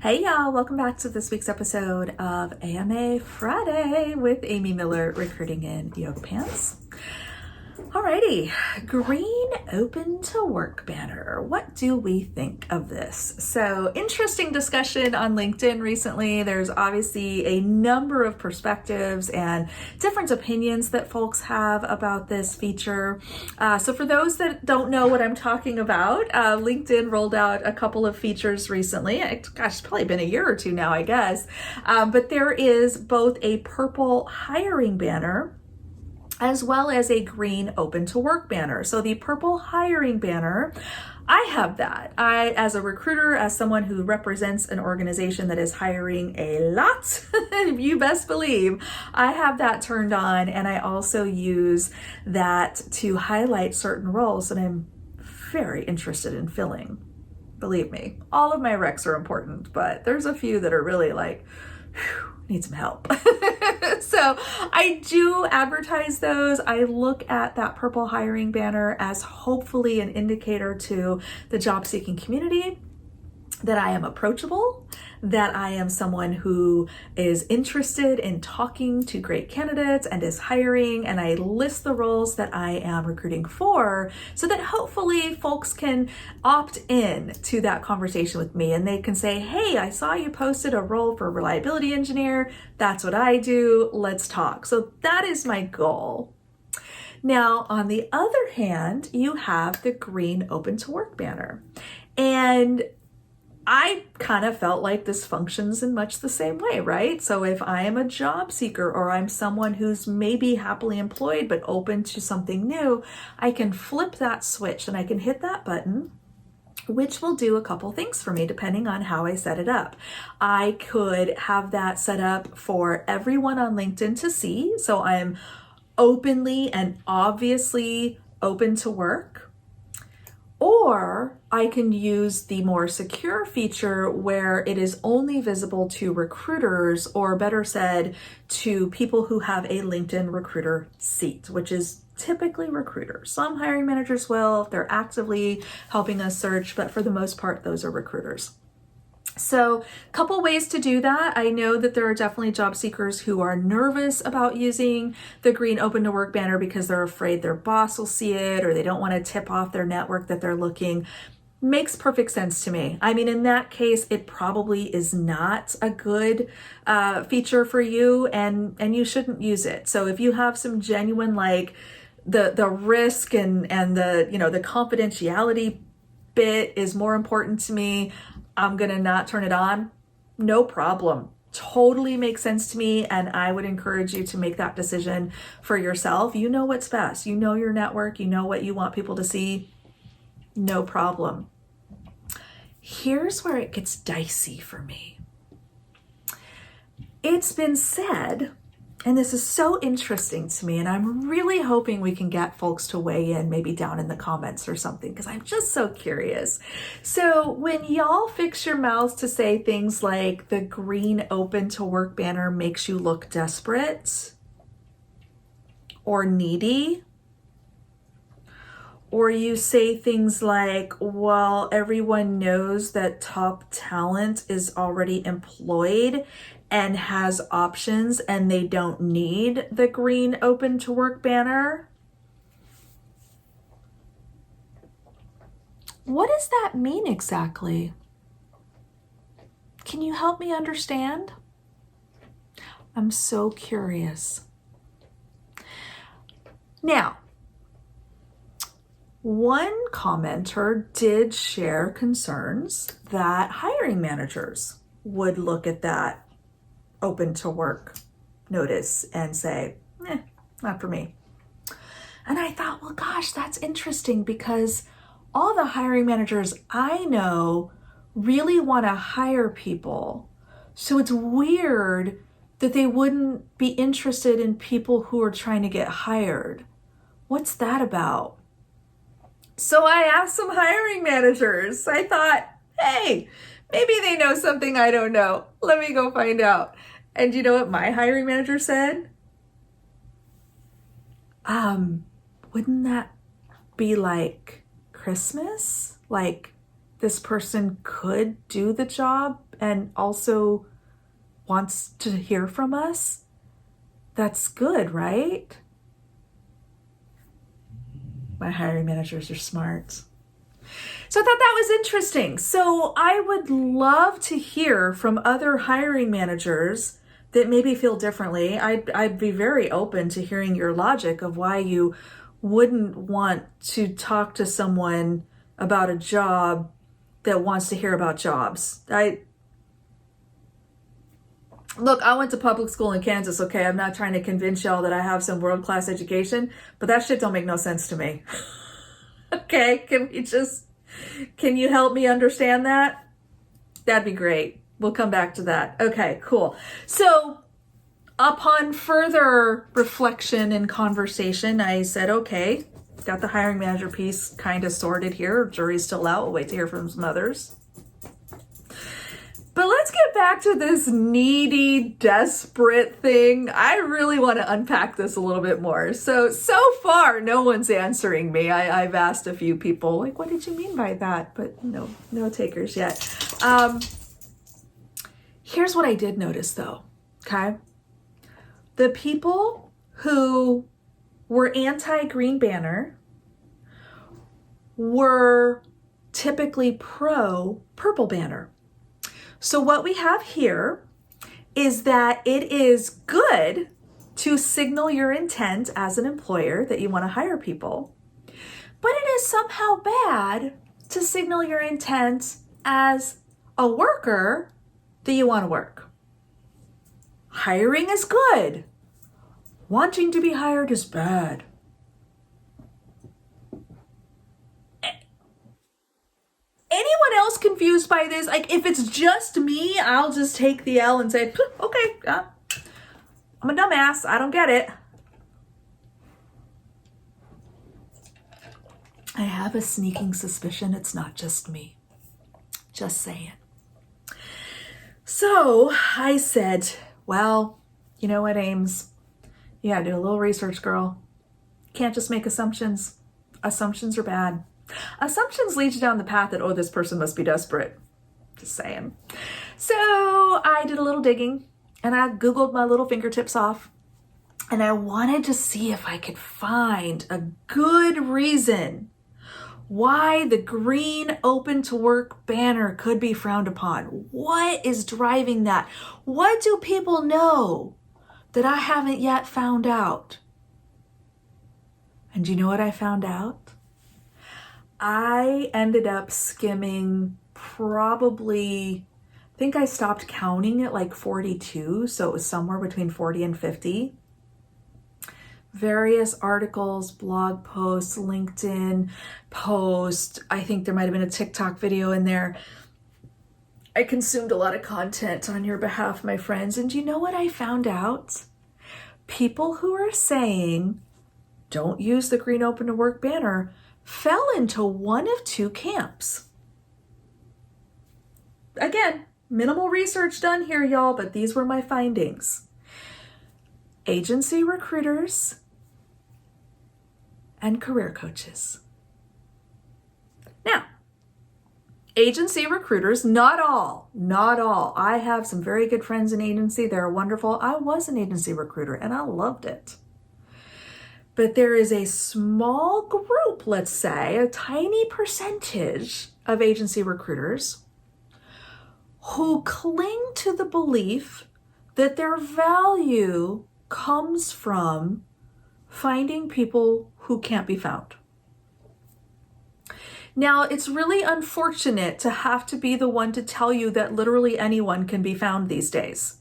Hey y'all, welcome back to this week's episode of AMA Friday with Amy Miller, recruiting in yoga pants. Alrighty, green open to work banner. What do we think of this? So interesting discussion on LinkedIn recently. There's obviously a number of perspectives and different opinions that folks have about this feature. So for those that don't know what I'm talking about, LinkedIn rolled out a couple of features recently. It's probably been a year or two now, I guess. But there is both a purple hiring banner as well as a green open to work banner. So the purple hiring banner, I have that. As a recruiter, as someone who represents an organization that is hiring a lot, you best believe, I have that turned on, and I also use that to highlight certain roles that I'm very interested in filling. Believe me, all of my recs are important, but there's a few that are really like, need some help. So I do advertise those. I look at that purple hiring banner as hopefully an indicator to the job seeking community that I am approachable, that I am someone who is interested in talking to great candidates and is hiring, and I list the roles that I am recruiting for so that hopefully folks can opt in to that conversation with me and they can say, hey, I saw you posted a role for reliability engineer. That's what I do. Let's talk. So that is my goal. Now, on the other hand, you have the green open to work banner. And I kind of felt like this functions in much the same way, right? So if I am a job seeker or I'm someone who's maybe happily employed but open to something new, I can flip that switch and I can hit that button, which will do a couple things for me depending on how I set it up. I could have that set up for everyone on LinkedIn to see. So I'm openly and obviously open to work. Or I can use the more secure feature where it is only visible to recruiters, or better said, to people who have a LinkedIn recruiter seat, which is typically recruiters. Some hiring managers will if they're actively helping us search, but for the most part, those are recruiters. So a couple ways to do that. I know that there are definitely job seekers who are nervous about using the green open to work banner because they're afraid their boss will see it or they don't want to tip off their network that they're looking. Makes perfect sense to me. I mean, in that case, it probably is not a good feature for you and you shouldn't use it. So if you have some genuine like the risk and the the confidentiality bit is more important to me, I'm going to not turn it on. No problem. Totally makes sense to me. And I would encourage you to make that decision for yourself. You know what's best. You know your network. You know what you want people to see. No problem. Here's where it gets dicey for me. It's been said, and this is so interesting to me, and I'm really hoping we can get folks to weigh in maybe down in the comments or something, because I'm just so curious. So when y'all fix your mouths to say things like the green open to work banner makes you look desperate or needy, or you say things like, well, everyone knows that top talent is already employed and has options and they don't need the green open to work banner. What does that mean exactly? Can you help me understand? I'm so curious. Now, one commenter did share concerns that hiring managers would look at that open to work notice and say, not for me. And I thought, well, gosh, that's interesting because all the hiring managers I know really want to hire people. So it's weird that they wouldn't be interested in people who are trying to get hired. What's that about? So I asked some hiring managers. I thought, hey, maybe they know something I don't know. Let me go find out. And you know what my hiring manager said? Wouldn't that be like Christmas? Like this person could do the job and also wants to hear from us, that's good, right? My hiring managers are smart. So I thought that was interesting. So I would love to hear from other hiring managers that maybe feel differently. I'd be very open to hearing your logic of why you wouldn't want to talk to someone about a job that wants to hear about jobs. Look, I went to public school in Kansas, okay? I'm not trying to convince y'all that I have some world-class education, but that shit don't make no sense to me. Okay, can you help me understand that? That'd be great. We'll come back to that. Okay, cool. So upon further reflection and conversation, I said, okay, got the hiring manager piece kind of sorted here. Jury's still out. We'll wait to hear from some others. But let's get back to this needy, desperate thing. I really want to unpack this a little bit more. So far, no one's answering me. I've asked a few people, like, what did you mean by that? But no takers yet. Here's what I did notice though, okay? The people who were anti-Green Banner were typically pro-Purple Banner. So what we have here is that it is good to signal your intent as an employer that you want to hire people, but it is somehow bad to signal your intent as a worker that you want to work. Hiring is good. Wanting to be hired is bad. Anyone else confused by this? Like, if it's just me, I'll just take the L and say, okay, I'm a dumbass. I don't get it. I have a sneaking suspicion it's not just me. Just saying. So I said, well, you know what, Ames? You gotta do a little research, girl. Can't just make assumptions. Assumptions are bad. Assumptions lead you down the path that, oh, this person must be desperate. Just saying. So I did a little digging and I Googled my little fingertips off and I wanted to see if I could find a good reason why the green open to work banner could be frowned upon. What is driving that? What do people know that I haven't yet found out? And do you know what I found out? I ended up skimming probably, I think I stopped counting at like 42, so it was somewhere between 40 and 50. Various articles, blog posts, LinkedIn posts. I think there might have been a TikTok video in there. I consumed a lot of content on your behalf, my friends. And do you know what I found out? People who are saying, don't use the green open to work banner, fell into one of two camps. Again, minimal research done here, y'all, but these were my findings. Agency recruiters and career coaches. Now, agency recruiters, not all. I have some very good friends in agency. They're wonderful. I was an agency recruiter and I loved it. But there is a small group, let's say, a tiny percentage of agency recruiters who cling to the belief that their value comes from finding people who can't be found. Now, it's really unfortunate to have to be the one to tell you that literally anyone can be found these days.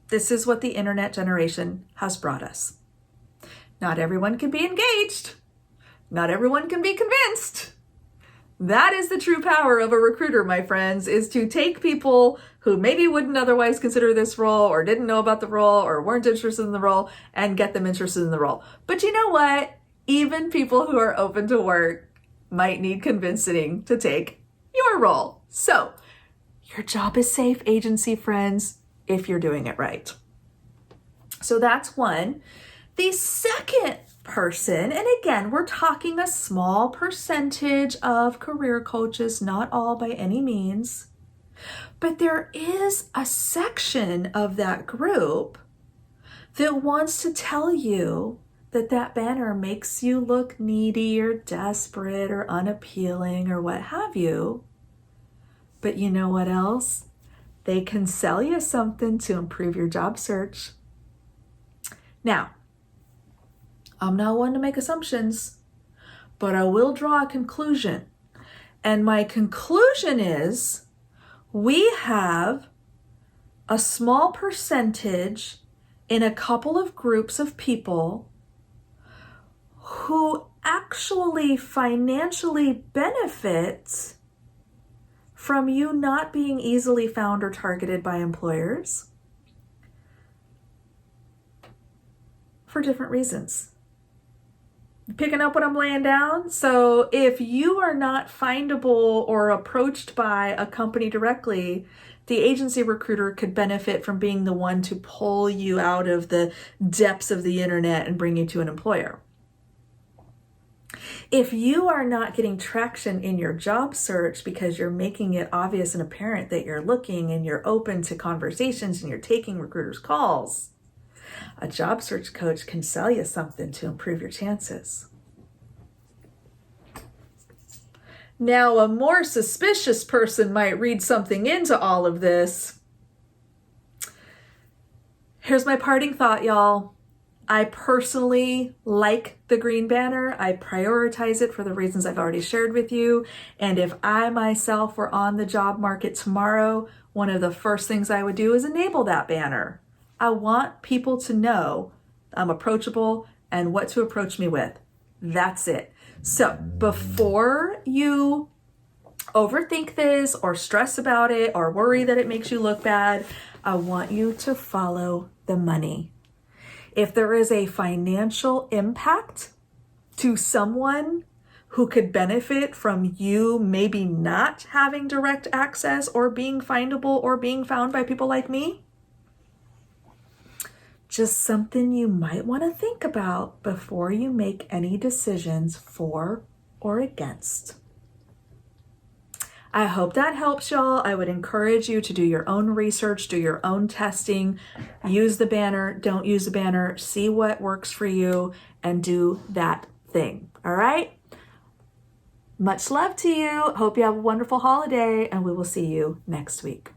This is what the internet generation has brought us. Not everyone can be engaged. Not everyone can be convinced. That is the true power of a recruiter, my friends, is to take people who maybe wouldn't otherwise consider this role or didn't know about the role or weren't interested in the role and get them interested in the role. But you know what? Even people who are open to work might need convincing to take your role. So your job is safe, agency friends, if you're doing it right. So that's one. The second person, and again, we're talking a small percentage of career coaches, not all by any means, But there is a section of that group that wants to tell you that that banner makes you look needy or desperate or unappealing or what have you. But you know what else? They can sell you something to improve your job search. Now, I'm not one to make assumptions, but I will draw a conclusion. And my conclusion is we have a small percentage in a couple of groups of people who actually financially benefit from you not being easily found or targeted by employers for different reasons. Picking up what I'm laying down? So if you are not findable or approached by a company directly, the agency recruiter could benefit from being the one to pull you out of the depths of the internet and bring you to an employer. If you are not getting traction in your job search because you're making it obvious and apparent that you're looking and you're open to conversations and you're taking recruiters' calls, a job search coach can sell you something to improve your chances. Now, a more suspicious person might read something into all of this. Here's my parting thought, y'all. I personally like the green banner. I prioritize it for the reasons I've already shared with you. And if I myself were on the job market tomorrow, one of the first things I would do is enable that banner. I want people to know I'm approachable and what to approach me with. That's it. So before you overthink this or stress about it or worry that it makes you look bad, I want you to follow the money. If there is a financial impact to someone who could benefit from you maybe not having direct access or being findable or being found by people like me, just something you might want to think about before you make any decisions for or against. I hope that helps y'all. I would encourage you to do your own research, do your own testing, use the banner, don't use the banner, see what works for you and do that thing. All right? Much love to you. Hope you have a wonderful holiday and we will see you next week.